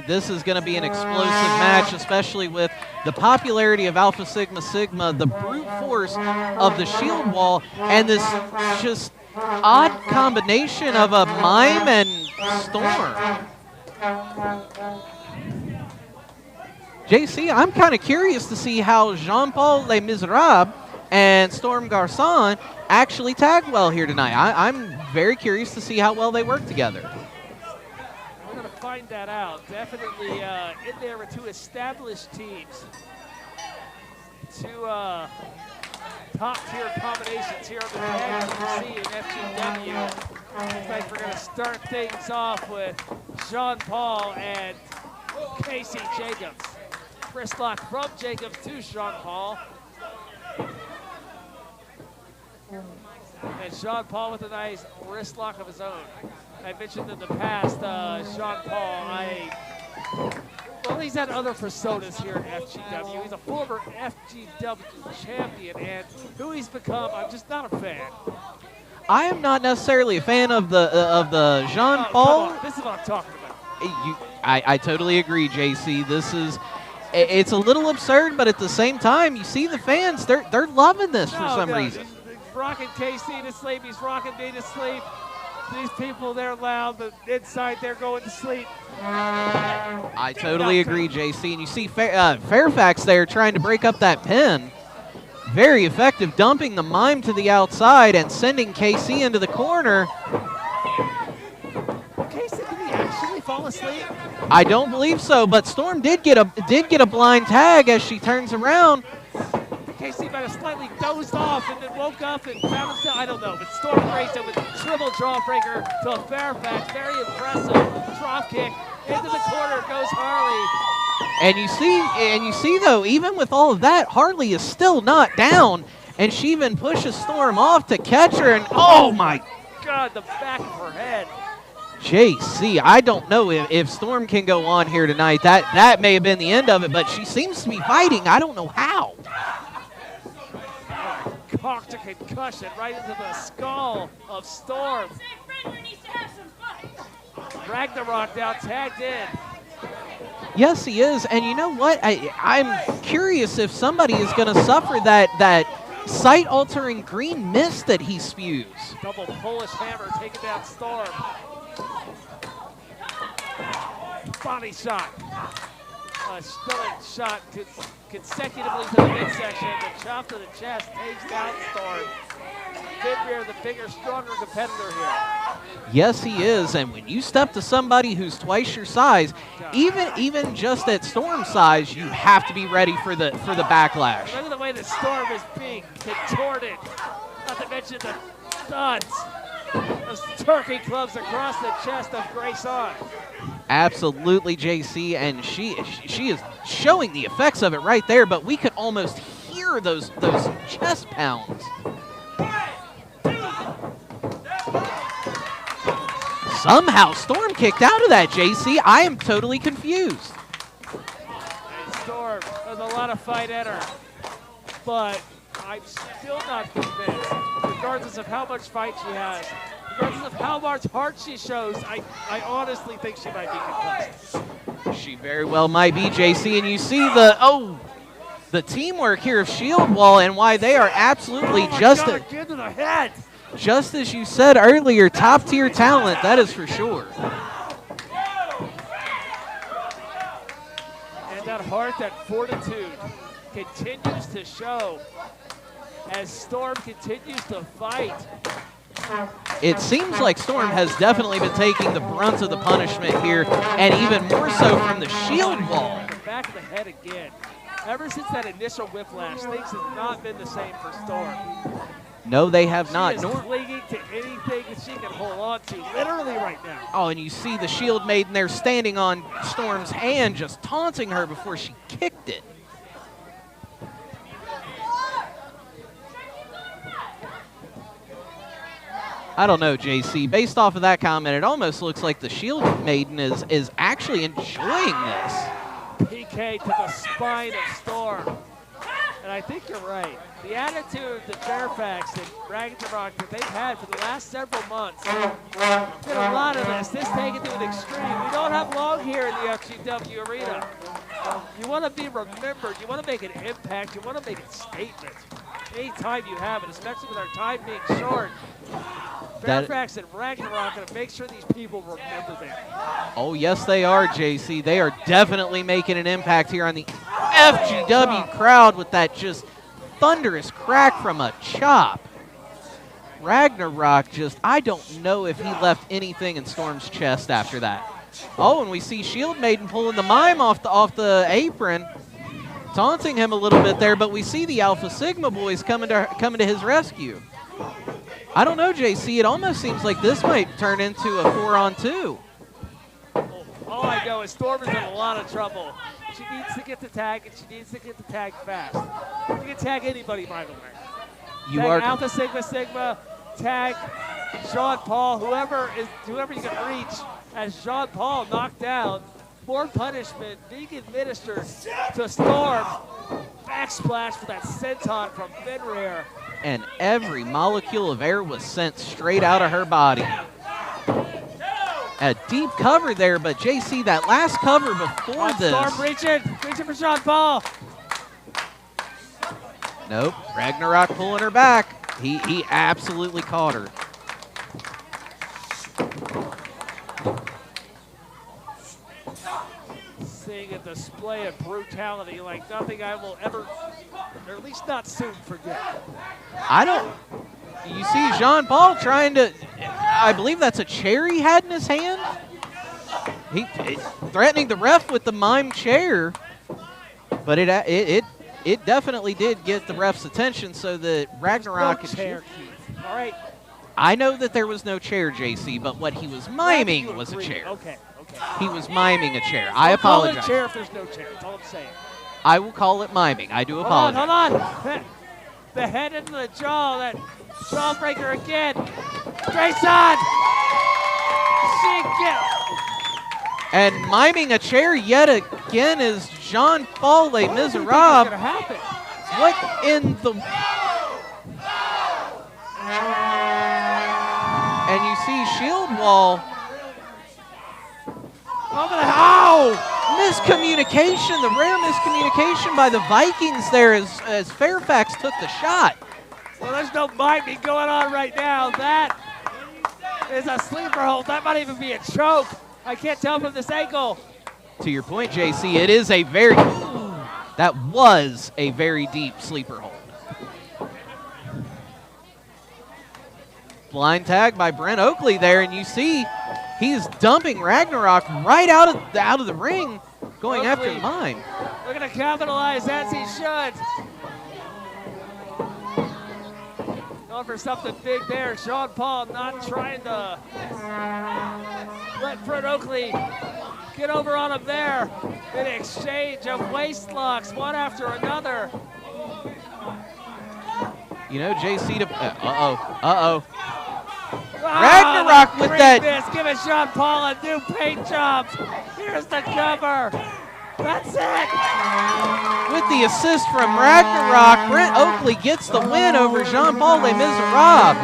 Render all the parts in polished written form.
This is going to be an explosive match, especially with the popularity of Alpha Sigma Sigma, the brute force of the shield wall, and this just odd combination of a mime and storm. JC, I'm kind of curious to see how Jean-Paul Les Miserables and Storm Garcon actually tag well here tonight. I'm very curious to see how well they work together. We're going to find that out. Definitely in there with two established teams. Two top-tier combinations here on the tag team in FGW. Looks like we're going to start things off with Jean-Paul and Casey Jacobs. Wrist lock from Jacobs to Jean-Paul. And Jean-Paul with a nice wrist lock of his own. I mentioned in the past, Jean-Paul, well, he's had other personas here in FGW. He's a former FGW champion, and who he's become, I'm just not a fan. I am not necessarily a fan of the Jean-Paul. Oh, this is what I'm talking about. I totally agree, JC. It's a little absurd, but at the same time, you see the fans, they're loving this for some reason. He's rocking KC to sleep. He's rocking me to sleep. These people, they're loud, but inside they're going to sleep. I totally agree, JC. And you see Fairfax there trying to break up that pin. Very effective, dumping the mime to the outside and sending KC into the corner. KC, did he actually fall asleep? I don't believe so, but Storm did get a blind tag as she turns around. KC might have slightly dozed off and then woke up and found himself. I don't know, but Storm raised it with a triple jawbreaker to Fairfax. Very impressive drop kick into the corner goes Harley. And you see though, even with all of that, Harley is still not down, and she even pushes Storm off to catch her. And oh my God, the back of her head. JC, I don't know if Storm can go on here tonight. That may have been the end of it, but she seems to be fighting. I don't know how. Cocked a concussion right into the skull of Storm. Ragnarok now tagged in. Yes, he is. And you know what? I'm curious if somebody is going to suffer that sight-altering green mist that he spews. Double Polish hammer taking down Storm. Body shot. A stunning shot consecutively to the midsection. The chop to the chest takes down Storm. Finrear, the bigger, stronger competitor here. Yes, he is. And when you step to somebody who's twice your size, even just at Storm size, you have to be ready for the backlash. Look at the way that Storm is being contorted. Not to mention the studs. Those turkey clubs across the chest of Grayson. Absolutely, JC, and she is showing the effects of it right there, but we could almost hear those chest pounds. Somehow Storm kicked out of that, JC. I am totally confused. And Storm, there's a lot of fight in her, but I'm still not convinced. Regardless of how much fight she has, regardless of how much heart she shows, I honestly think she might be concussed. She very well might be, JC, and you see the teamwork here of Shield Wall and why they are absolutely get to the head. Just as you said earlier, top-tier talent, that is for sure. And that heart, that fortitude continues to show as Storm continues to fight. It seems like Storm has definitely been taking the brunt of the punishment here, and even more so from the Shield Wall. The back of the head again. Ever since that initial whiplash, things have not been the same for Storm. No, they have not. She is clinging to anything that she can hold on to, literally right now. Oh, and you see the Shield Maiden there standing on Storm's hand, just taunting her before she kicked it. I don't know, JC. Based off of that comment, it almost looks like the Shield Maiden is actually enjoying this. PK to the spine of Storm. And I think you're right. The attitude that Fairfax and Ragnarok that they've had for the last several months, did a lot of this taken to an extreme. We don't have long here in the FGW arena. You want to be remembered. You want to make an impact. You want to make a statement. Anytime you have it, especially with our time being short, Fairfax and Ragnarok are going to make sure these people remember them. Oh, yes, they are, JC. They are definitely making an impact here on the FGW crowd with that just thunderous crack from a chop. Ragnarok just, I don't know if he left anything in Storm's chest after that. Oh, and we see Shield Maiden pulling the mime off the apron, taunting him a little bit there, but we see the Alpha Sigma boys coming to his rescue. I don't know, JC. It almost seems like this might turn into a 4-on-2. All I know is Storm is in a lot of trouble. She needs to get the tag, and she needs to get the tag fast. You can tag anybody, by the way. You tag are Alpha Sigma, tag Sean Paul, whoever you can reach, as Sean Paul knocked down. More punishment being administered to Storm. Backsplash for that senton from Fenrir. And every molecule of air was sent straight out of her body. A deep cover there, but JC, that last cover before this. Storm reaching for Sean Paul. Nope, Ragnarok pulling her back. He absolutely caught her. Seeing a display of brutality like nothing I will ever, or at least not soon, forget. You see Jean Paul trying to, I believe that's a chair he had in his hand. He threatening the ref with the mime chair, but it definitely did get the ref's attention so that Ragnarok no chair, Keith. All right. I know that there was no chair, JC, but what he was miming was a chair. Okay. He was miming a chair. I apologize. Call it a chair if there's no chair. That's all I'm saying. I will call it miming. I do apologize. Hold on. The head into the jaw, that jawbreaker again. Grayson! And miming a chair yet again is Jean-Paul Les Miserables. What in the... And you see Shield Wall. Miscommunication, the rare miscommunication by the Vikings there as Fairfax took the shot. Well, there's no miming going on right now. That is a sleeper hold. That might even be a choke. I can't tell from this angle. To your point, JC, it is that was a very deep sleeper hold. Blind tag by Brent Oakley there, and you see he's dumping Ragnarok right out of the ring, going after the mime. We're going to capitalize as he should. Going for something big there. Sean Paul not trying to let Brent Oakley get over on him there. In exchange of waist locks, one after another. You know, JC Ragnarok with that. Miss. Giving Sean Paul a new paint job. Here's the cover. That's it. With the assist from Ragnarok, Brent Oakley gets the win over Jean-Paul Les Miserables.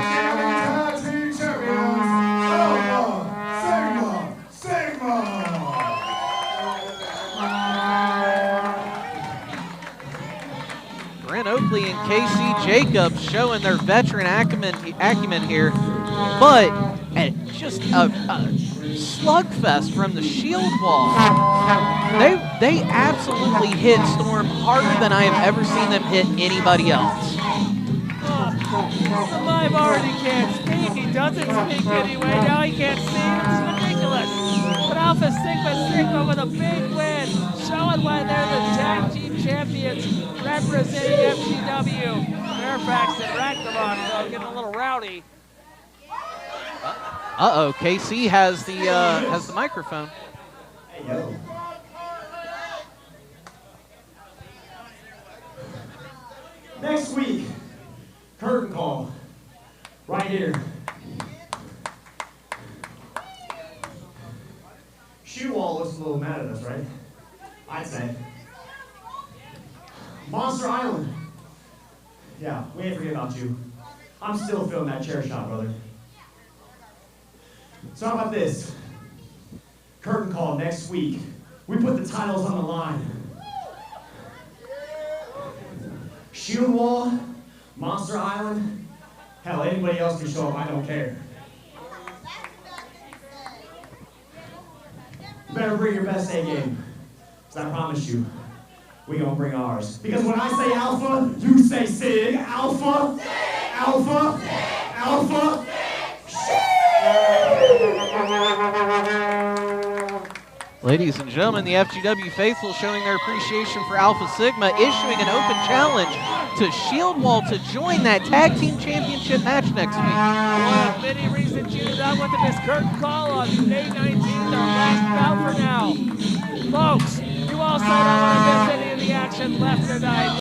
Brent Oakley and KC Jacobs showing their veteran acumen here, but just a slugfest from the Shield Wall. They absolutely hit Storm harder than I have ever seen them hit anybody else. The mime already can't speak. He doesn't speak anyway. Now he can't see. It's ridiculous. But Alpha Sigma with a big win, showing why they're the tag team champions representing FGW. Fairfax and Ragnarok getting a little rowdy. KC has the microphone. Hey, yo. Next week, curtain call, right here. Shoe Wall looks a little mad at us, right? I'd say. Monster Island Yeah, we ain't forget about you. I'm still feeling that chair shot, brother. So how about this? Curtain call next week. We put the titles on the line. Shield Wall, Monster Island, hell, anybody else can show up, I don't care. You better bring your best A game, because I promise you, we gonna bring ours. Because when I say alpha, you say sig. Alpha, alpha, alpha. Ladies and gentlemen, the FGW faithful showing their appreciation for Alpha Sigma, issuing an open challenge to Shield Wall to join that tag team championship match next week. One of many reasons you do not want to miss curtain call on May 19th, our last bout for now. Folks, you also don't want to miss any of the action left tonight.